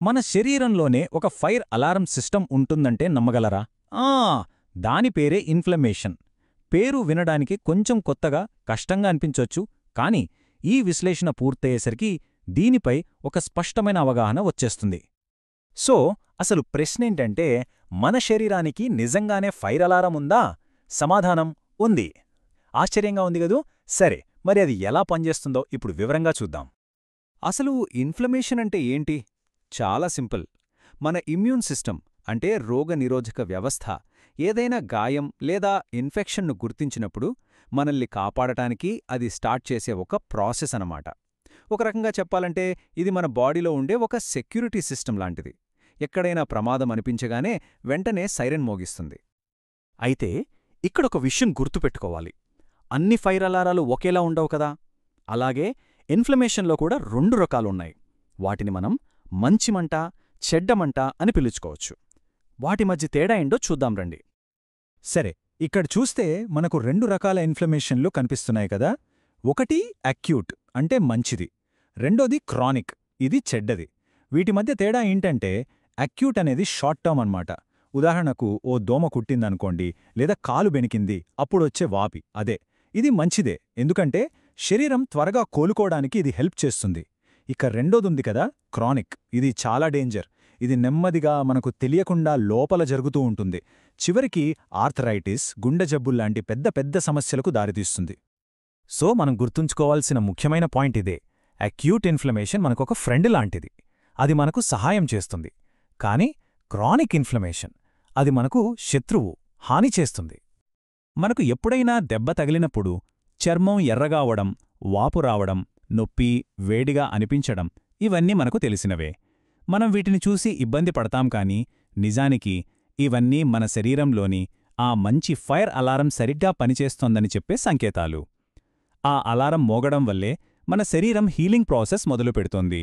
మన శరీరంలోనే ఒక ఫైర్ అలారం సిస్టమ్ ఉంటుందంటే నమ్మగలరా? దాని పేరే ఇన్ఫ్లమేషన్. పేరు వినడానికి కొంచెం కొత్తగా, కష్టంగా అనిపించొచ్చు, కానీ ఈ విశ్లేషణ పూర్తయ్యేసరికి దీనిపై ఒక స్పష్టమైన అవగాహన వచ్చేస్తుంది. సో, అసలు ప్రశ్నేంటంటే, మన శరీరానికి నిజంగానే ఫైర్ అలారం ఉందా? సమాధానం ఉంది. ఆశ్చర్యంగా ఉంది గదూ? సరే, మరి అది ఎలా పనిచేస్తుందో ఇప్పుడు వివరంగా చూద్దాం. అసలు ఇన్ఫ్లమేషన్ అంటే ఏంటి? చాలా సింపుల్. మన ఇమ్యూన్ సిస్టమ్ అంటే రోగనిరోధక వ్యవస్థ ఏదైనా గాయం లేదా ఇన్ఫెక్షన్ను గుర్తించినప్పుడు మనల్ని కాపాడటానికి అది స్టార్ట్ చేసే ఒక ప్రాసెస్ అన్నమాట. ఒక రకంగా చెప్పాలంటే ఇది మన బాడీలో ఉండే ఒక సెక్యూరిటీ సిస్టమ్ లాంటిది. ఎక్కడైనా ప్రమాదం అనిపించగానే వెంటనే సైరన్ మోగిస్తుంది. అయితే ఇక్కడొక విషయం గుర్తుపెట్టుకోవాలి. అన్ని ఫైర్ అలారాలు ఒకేలా ఉండవు కదా. అలాగే ఇన్ఫ్లమేషన్లో కూడా 2 రకాలున్నాయి. వాటిని మనం మంచిమంట, చెడ్డమంట అని పిలుచుకోవచ్చు. వాటి మధ్య తేడా ఏంటో చూద్దాం రండి. సరే, ఇక్కడ చూస్తే మనకు 2 రకాల ఇన్ఫ్లమేషన్లు కనిపిస్తున్నాయి కదా. ఒకటి అక్యూట్ అంటే మంచిది, రెండోది క్రానిక్, ఇది చెడ్డది. వీటి మధ్య తేడా ఏంటంటే అక్యూట్ అనేది షార్ట్ టర్మ్ అన్నమాట. ఉదాహరణకు ఓ దోమ కుట్టిందనుకోండి, లేదా కాలు బెనికింది, అప్పుడొచ్చే వాపి, అదే. ఇది మంచిదే, ఎందుకంటే శరీరం త్వరగా కోలుకోవడానికి ఇది హెల్ప్ చేస్తుంది. ఇక రెండోదుంది కదా, క్రానిక్. ఇది చాలా డేంజర్. ఇది నెమ్మదిగా మనకు తెలియకుండా లోపల జరుగుతూ ఉంటుంది. చివరికి ఆర్థరైటిస్, గుండె జబ్బుల్లాంటి పెద్ద పెద్ద సమస్యలకు దారితీస్తుంది. సో మనం గుర్తుంచుకోవాల్సిన ముఖ్యమైన పాయింట్ ఇదే. అక్యూట్ ఇన్ఫ్లమేషన్ మనకొక ఫ్రెండ్ లాంటిది. అది మనకు సహాయం చేస్తుంది. కానీ క్రానిక్ ఇన్ఫ్లమేషన్ అది మనకు శత్రువు, హాని చేస్తుంది. మనకు ఎప్పుడైనా దెబ్బ తగిలినప్పుడు చర్మం ఎర్రగా అవడం, వాపు రావడం, నొప్పి, వేడిగా అనిపించడం ఇవన్నీ మనకు తెలిసినవే. మనం వీటిని చూసి ఇబ్బంది పడతాం, కానీ నిజానికి ఇవన్నీ మన శరీరంలోని ఆ మంచి ఫైర్ అలారం సరిగ్గా పనిచేస్తోందని చెప్పే సంకేతాలు. ఆ అలారం మోగడం వల్లే మన శరీరం హీలింగ్ ప్రాసెస్ మొదలుపెడుతోంది.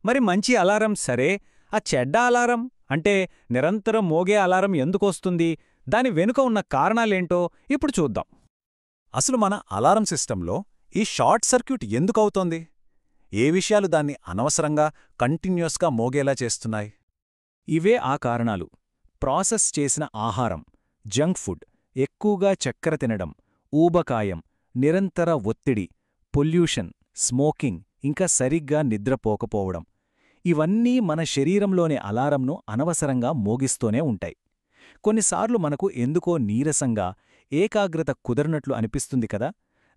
మరి మంచి అలారం సరే, ఆ చెడ్డ అలారం అంటే నిరంతరం మోగే అలారం ఎందుకొస్తుంది? దాని వెనుక ఉన్న కారణాలేంటో ఇప్పుడు చూద్దాం. అసలు మన అలారం సిస్టంలో ఈ షార్ట్ సర్క్యూట్ ఎందుకవుతోంది? ఏ విషయాలు దాన్ని అనవసరంగా కంటిన్యూస్గా మోగేలా చేస్తున్నాయి? ఇవే ఆ కారణాలు. ప్రాసెస్ చేసిన ఆహారం, జంక్ ఫుడ్, ఎక్కువగా చక్కెర తినడం, ఊబకాయం, నిరంతర ఒత్తిడి, పొల్యూషన్, స్మోకింగ్, ఇంకా సరిగ్గా నిద్రపోకపోవడం ఇవన్నీ మన శరీరంలోని అలారంను అనవసరంగా మోగిస్తూనే ఉంటాయి. కొన్నిసార్లు మనకు ఎందుకో నీరసంగా, ఏకాగ్రత కుదరనట్లు అనిపిస్తుంది కదా.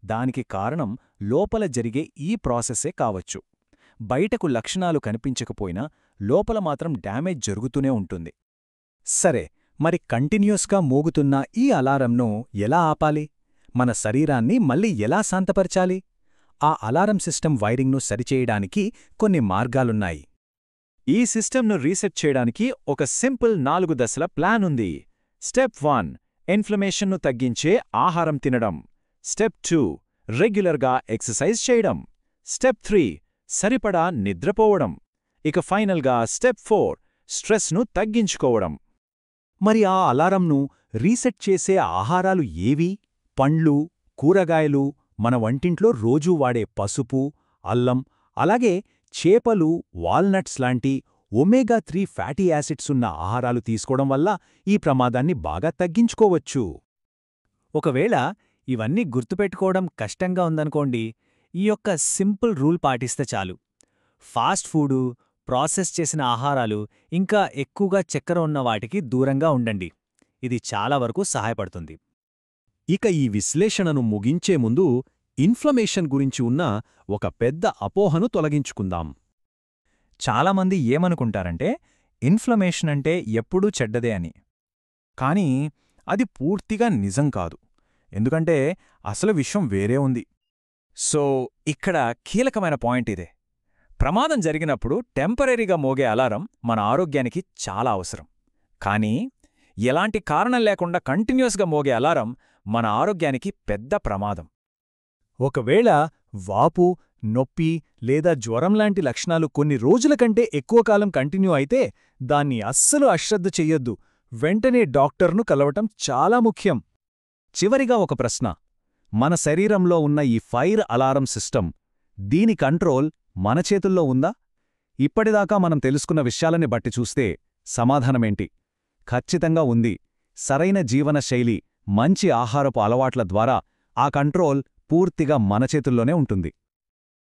దానికి కారణం లోపల జరిగే ఈ ప్రాసెస్సే కావచ్చు. బయటకు లక్షణాలు కనిపించకపోయినా లోపల మాత్రం డ్యామేజ్ జరుగుతూనే ఉంటుంది. సరే, మరి కంటిన్యూస్గా మోగుతున్న ఈ అలారంను ఎలా ఆపాలి? మన శరీరాన్ని మళ్ళీ ఎలా శాంతపరచాలి? ఆ అలారం సిస్టమ్ వైరింగ్ను సరిచేయడానికి కొన్ని మార్గాలున్నాయి. ఈ సిస్టమ్ను రీసెట్ చేయడానికి ఒక సింపుల్ 4 దశల ప్లాన్ ఉంది. స్టెప్ 1 ఇన్ఫ్లమేషన్ను తగ్గించే ఆహారం తినడం. స్టెప్ 2 రెగ్యులర్గా ఎక్సర్సైజ్ చేయడం. స్టెప్ 3 సరిపడా నిద్రపోవడం. ఇక ఫైనల్గా స్టెప్ 4 స్ట్రెస్ను తగ్గించుకోవడం. మరి ఆ అలారంను రీసెట్ చేసే ఆహారాలు ఏవి? పండ్లు, కూరగాయలు, మన వంటింట్లో రోజూ వాడే పసుపు, అల్లం, అలాగే చేపలు, వాల్నట్స్ లాంటి ఒమేగా 3 ఫ్యాటీ యాసిడ్స్ ఉన్న ఆహారాలు తీసుకోవడం వల్ల ఈ ప్రమాదాన్ని బాగా తగ్గించుకోవచ్చు. ఒకవేళ ఇవన్నీ గుర్తుపెట్టుకోవడం కష్టంగా ఉందనుకోండి, ఈ యొక్క సింపుల్ రూల్ పాటిస్తే చాలు. ఫాస్ట్ ఫుడు, ప్రాసెస్ చేసిన ఆహారాలు, ఇంకా ఎక్కువగా చక్కెర ఉన్న వాటికి దూరంగా ఉండండి. ఇది చాలా వరకు సహాయపడుతుంది. ఇక ఈ విశ్లేషణను ముగించే ముందు ఇన్ఫ్లమేషన్ గురించి ఉన్న ఒక పెద్ద అపోహను తొలగించుకుందాం. చాలామంది ఏమనుకుంటారంటే ఇన్ఫ్లమేషన్ అంటే ఎప్పుడూ చెడ్డదే అని. కానీ అది పూర్తిగా నిజం కాదు. ఎందుకంటే అసలు విషయం వేరే ఉంది. సో ఇక్కడ కీలకమైన పాయింట్ ఇదే. ప్రమాదం జరిగినప్పుడు టెంపరరీగా మోగే అలారం మన ఆరోగ్యానికి చాలా అవసరం. కానీ ఎలాంటి కారణం లేకుండా కంటిన్యూస్గా మోగే అలారం మన ఆరోగ్యానికి పెద్ద ప్రమాదం. ఒకవేళ వాపు, నొప్పి లేదా జ్వరం లాంటి లక్షణాలు కొన్ని రోజుల కంటే ఎక్కువ కాలం కంటిన్యూ అయితే దాన్ని అస్సలు అశ్రద్ధ చెయ్యొద్దు. వెంటనే డాక్టర్ను కలవటం చాలా ముఖ్యం. చివరిగా ఒక ప్రశ్న. మన శరీరంలో ఉన్న ఈ ఫైర్ అలారం సిస్టమ్, దీని కంట్రోల్ మన చేతుల్లో ఉందా? ఇప్పటిదాకా మనం తెలుసుకున్న విషయాలని బట్టి చూస్తే సమాధానమేంటి? ఖచ్చితంగా ఉంది. సరైన జీవన శైలి, మంచి ఆహారపు అలవాట్ల ద్వారా ఆ కంట్రోల్ పూర్తిగా మన చేతుల్లోనే ఉంటుంది.